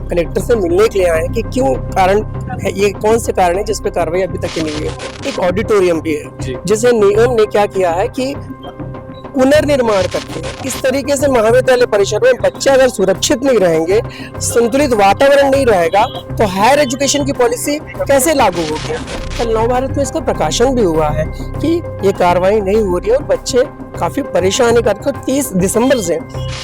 Collector से मिलने के लिए आए हैं कि क्यों कारण है, ये कौन से कारण है जिस पे कार्रवाई अभी तक की नहीं हुई है। एक ऑडिटोरियम भी है जिसे निगम ने क्या किया है कि पुनर्निर्माण करके इस तरीके से महाविद्यालय परिसर में बच्चे अगर सुरक्षित नहीं रहेंगे, संतुलित वातावरण नहीं रहेगा, तो हायर एजुकेशन की पॉलिसी कैसे लागू होगी। कल नवभारत में इसका प्रकाशन भी हुआ है कि ये कार्रवाई नहीं हो रही है और बच्चे काफी परेशानी करते। 30 दिसंबर से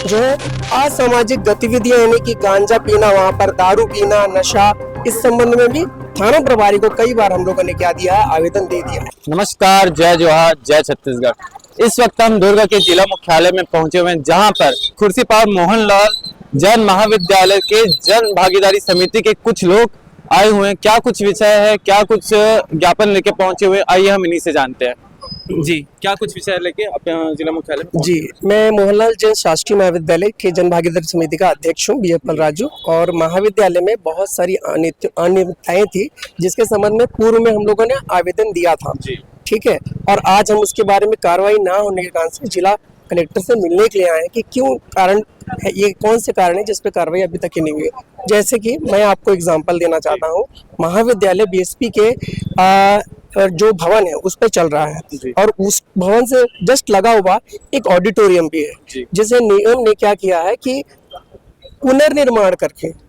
जो है असामाजिक गतिविधियां यानी कि गांजा पीना, वहां पर दारू पीना, नशा, इस संबंध में भी थाना प्रभारी को कई बार हम लोगों ने क्या दिया है, आवेदन दे दिया है। नमस्कार, जय जोहार, जय छत्तीसगढ़। इस वक्त हम दुर्ग के जिला मुख्यालय में पहुंचे हुए हैं, जहां पर खुर्सीपार मोहनलाल जैन महाविद्यालय के जन भागीदारी समिति के कुछ लोग आए हुए हैं। क्या कुछ विषय है, क्या कुछ ज्ञापन लेके पहुंचे हुए, आइए हम इन्हीं से जानते हैं। जी, क्या कुछ विषय लेके अपने जिला मुख्यालय में? जी, मैं मोहनलाल जैन शासकीय महाविद्यालय के जन भागीदारी समिति का अध्यक्ष हूँ, बीएफएल राजू। और महाविद्यालय में बहुत सारी अनियमितताएं थी जिसके संबंध में पूर्व में हम लोगों ने आवेदन दिया था। ठीक है, और आज हम उसके बारे में कार्रवाई ना होने के कारण से जिला कलेक्टर से मिलने के लिए आए हैं कि क्यों कारण है, ये कौन से कारण है जिस पे कार्रवाई अभी तक की नहीं हुई है। जैसे कि मैं आपको एग्जांपल देना चाहता हूँ, महाविद्यालय बीएसपी के जो भवन है उस पे चल रहा है और उस भवन से जस्ट लगा हुआ एक ऑडिटोरियम भी है जिसे निगम ने क्या किया है कि पुनर्निर्माण करके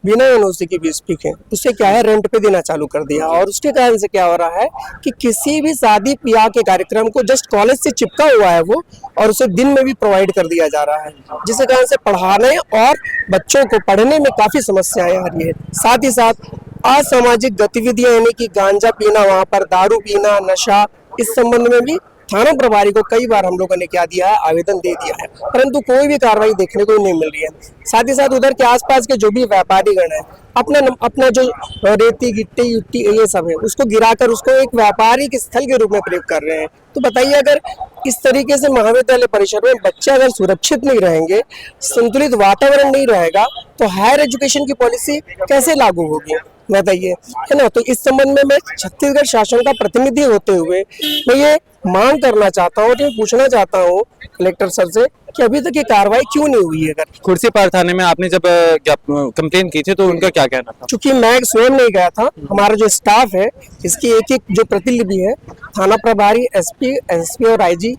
बिना एनओसी के बीएसपी के उसे क्या है रेंट पे देना चालू कर दिया। और उसके कारण से क्या हो रहा है कि किसी भी शादी ब्याह के कार्यक्रम को जस्ट कॉलेज से चिपका हुआ है वो, और उसे दिन में भी प्रोवाइड कर दिया जा रहा है, जिसके कारण से पढ़ाने और बच्चों को पढ़ने में काफी समस्याएं आ रही है। साथ ही साथ असामाजिक गतिविधियां यानी कि गांजा पीना, वहां पर दारू पीना, नशा, इस संबंध में भी थाना प्रभारी को कई बार हम लोगों ने क्या दिया है, आवेदन दे दिया है, परंतु कोई भी कार्रवाई देखने को नहीं मिल रही है। साथ ही साथ उधर के आसपास के जो भी व्यापारीगण है अपना जो रेती गिट्टी युट्टी ये सब है उसको गिराकर उसको एक व्यापारिक स्थल के रूप में प्रयोग कर रहे हैं। तो बताइए, अगर इस तरीके से महाविद्यालय परिसर में बच्चे अगर सुरक्षित नहीं रहेंगे, संतुलित वातावरण नहीं रहेगा, तो हायर एजुकेशन की पॉलिसी कैसे लागू होगी, बताइए, है ना। तो इस संबंध में मैं छत्तीसगढ़ शासन का प्रतिनिधि होते हुए मैं ये मांग करना चाहता हूँ, ये पूछना चाहता हूँ कलेक्टर सर से कि अभी तक ये कार्रवाई क्यों नहीं हुई है। अगर खुर्सीपार थाने में आपने जब कंप्लेन की थी तो उनका क्या कहना था? चूंकि मैं स्वयं नहीं गया था, हमारा जो स्टाफ है इसकी एक जो प्रतिलिपि है, थाना प्रभारी, एसपी और आईजी,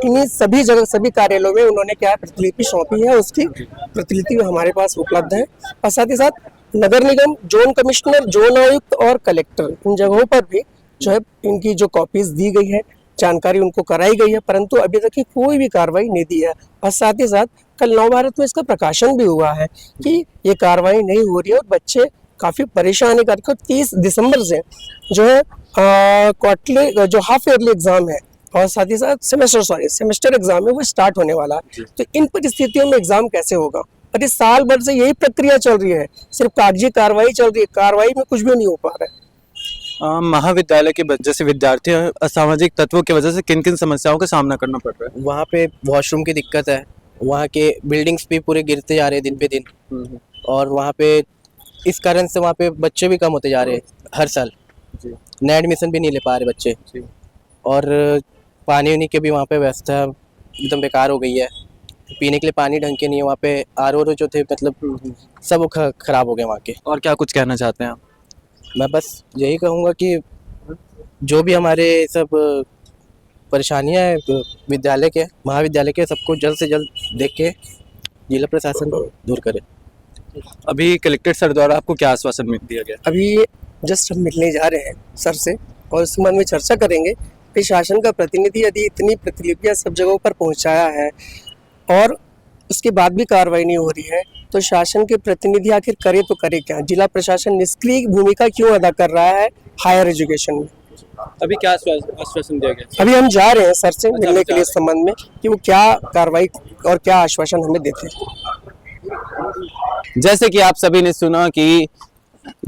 इन्हीं सभी जगह सभी कार्यालयों में उन्होंने क्या प्रतिलिपि सौंपी है, उसकी प्रतिलिपि हमारे पास उपलब्ध है। और साथ ही साथ नगर निगम, जोन कमिश्नर, जोन आयुक्त और कलेक्टर, इन जगहों पर भी जो है इनकी जो कॉपीज दी गई है, जानकारी उनको कराई गई है, परंतु अभी तक की कोई भी कार्रवाई नहीं दी है। और साथ ही साथ कल नवभारत में इसका प्रकाशन भी हुआ है कि ये कार्रवाई नहीं हो रही है और बच्चे काफी परेशानी करके 30 दिसंबर से जो है क्वार्टरली जो हाफ ईयरली एग्जाम है और साथ ही साथ सेमेस्टर एग्जाम है वो स्टार्ट होने वाला है। तो इन परिस्थितियों में एग्जाम कैसे होगा? और इस साल भर से यही प्रक्रिया चल रही है, सिर्फ कागजी कार्रवाई चल रही है, कार्रवाई में कुछ भी नहीं हो पा रहा है। महाविद्यालय के जैसे विद्यार्थी असामाजिक तत्वों की वजह से किन किन समस्याओं का सामना करना पड़ रहा है? वहाँ पे वॉशरूम की दिक्कत है, वहाँ के बिल्डिंग्स भी पूरे गिरते जा रहे हैं दिन पे दिन, और वहाँ पे इस कारण से वहाँ पे बच्चे भी कम होते जा रहे हैं हर साल। नए एडमिशन भी नहीं ले पा रहे बच्चे, और पानी वानी की भी वहाँ पे व्यवस्था एकदम बेकार हो गई है। पीने के लिए पानी ढंग के नहीं है, वहाँ पे आरओ जो थे मतलब सब खराब हो गए वहाँ के। और क्या कुछ कहना चाहते हैं आप? मैं बस यही कहूँगा कि जो भी हमारे सब परेशानियाँ हैं विद्यालय के, महाविद्यालय के, सबको जल्द से जल्द देख के जिला प्रशासन दूर करे। अभी कलेक्टर सर द्वारा आपको क्या आश्वासन दिया गया? अभी जस्ट हम मिलने जा रहे हैं सर से और इस संबंध में चर्चा करेंगे कि शासन का प्रतिनिधि यदि इतनी प्रतिलिपियां सब जगहों पर पहुंचाया है और उसके बाद भी कार्रवाई नहीं हो रही है, तो शासन के प्रतिनिधि आखिर करे तो करे क्या? जिला प्रशासन निष्क्रिय भूमिका क्यों अदा कर रहा है हायर एजुकेशन में? अभी क्या आश्वासन दिया गया? अभी हम जा रहे हैं सर से मिलने के लिए इस संबंध में कि वो क्या कार्रवाई और क्या आश्वासन हमें देते हैं। जैसे कि आप सभी ने सुना कि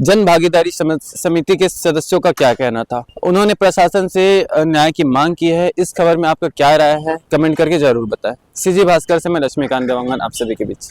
जन भागीदारी समिति के सदस्यों का क्या कहना था, उन्होंने प्रशासन से न्याय की मांग की है। इस खबर में आपका क्या राय है, कमेंट करके जरूर बताएं। सीजी भास्कर से मैं लक्ष्मीकांत देवांगन आप सभी के बीच।